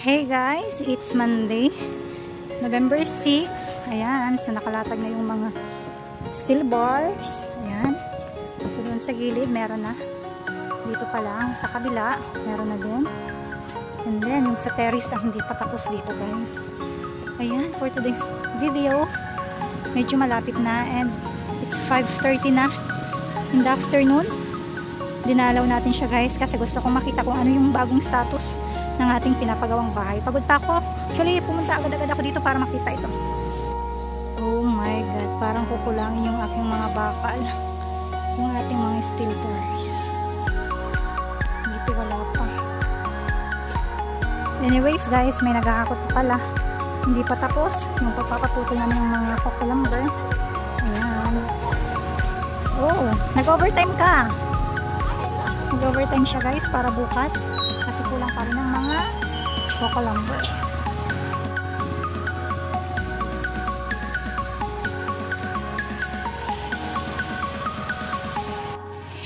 Hey guys, it's Monday, November 6. Ayan, so nakalatag na yung mga steel bars. Ayan. So doon sa gilid, meron na. Dito pa lang, sa kabila, meron na din. And then, yung sa terrace, hindi pa tapos dito guys. Ayan, for today's video, medyo malapit na and it's 5:30 na in the afternoon. Dinalaw natin siya guys kasi gusto kong makita kung ano yung bagong status ng ating pinapagawang bahay. Pagod pa ako. Actually, pumunta agad-agad ako dito para makita ito. Oh my God. Parang kukulangin yung aking mga bakal. Yung ating mga steel bars. Dito wala pa. Anyways guys, may nagkakakot pa pala. Hindi pa tapos. Yung pagpapatutol namin yung mga kukulamber. Ayan. Oh, nag-overtime ka. Nag-overtime siya guys para bukas. Kasi kulang pa rin ng mga kukulamber.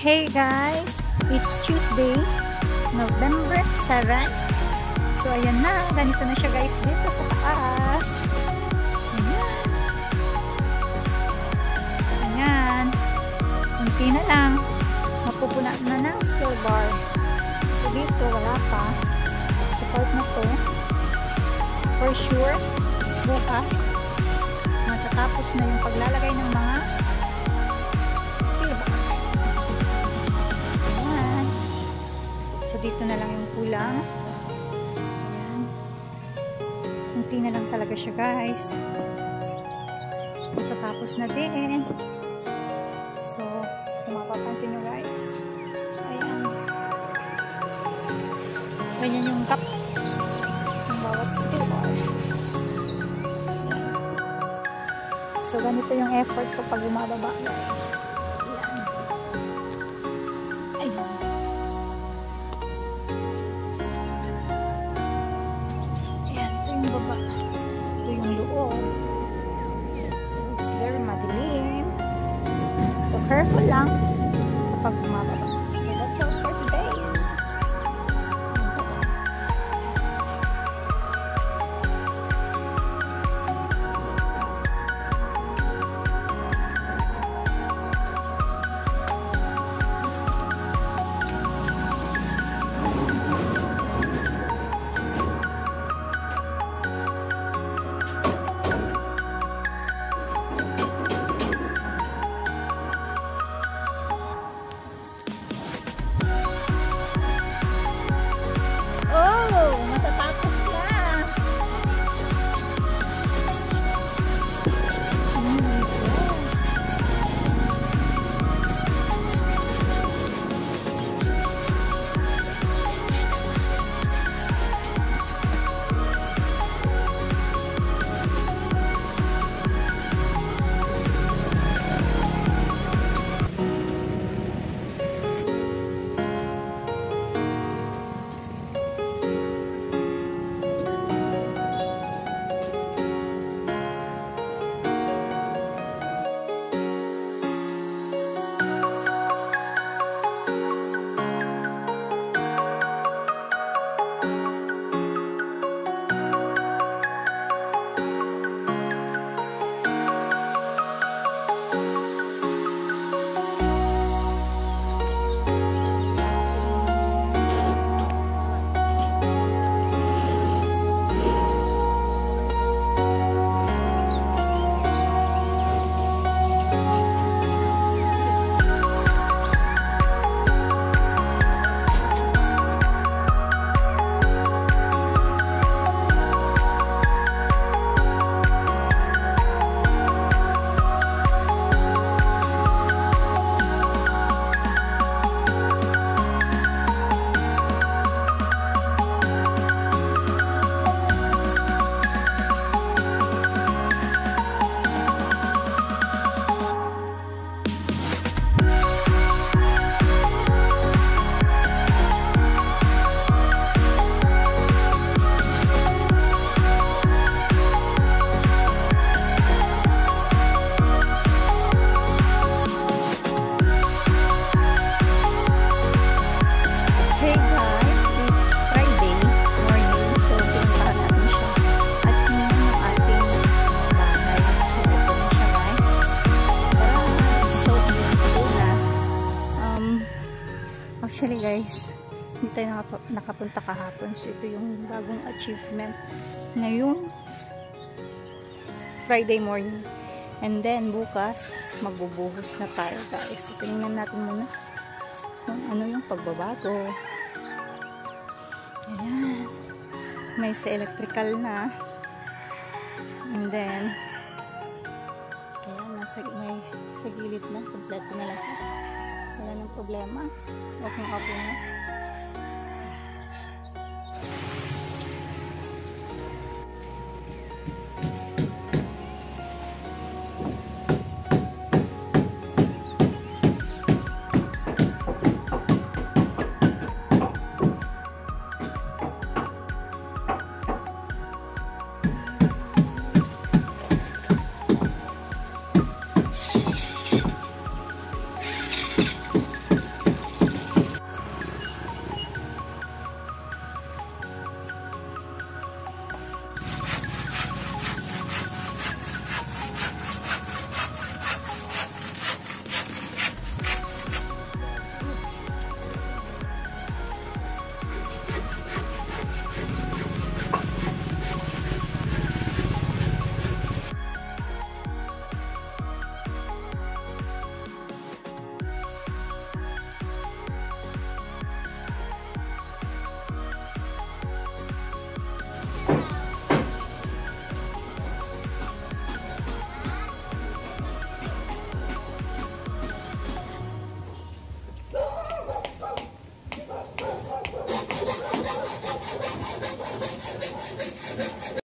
Hey guys, it's Tuesday, November 7. So ayan na, ganito na siya guys dito sa taas. Ayan. Ayan. Kunti na lang. Mapupuna na ng steel bar. So dito wala pa. Sa part na to, for sure, bukas, matatapos na yung paglalagay ng mga steel bar. Ayan. So dito na lang yung kulang. Ayan. Kunti na lang talaga siya guys. Matatapos na din. So, kung mapapansin nyo guys, ayan. Ganyan yung cup ng bawat steel bar. So, ganito yung effort ko pag bumababa guys. Ayan. Ayan. Ayan, ito yung baba. Ito yung loob. So, it's very madilim. So, careful lang kapag bumababa. So, that's all for today. tayo nakapunta kahapon. So, ito yung bagong achievement ngayong Friday morning. And then, bukas, magbubuhos na tayo, guys. So, tingnan natin muna kung ano yung pagbabago. Ayan. May sa electrical na. And then, ayan, may sa gilid na. Kompleto na lahat. Wala nang problema. Okay na.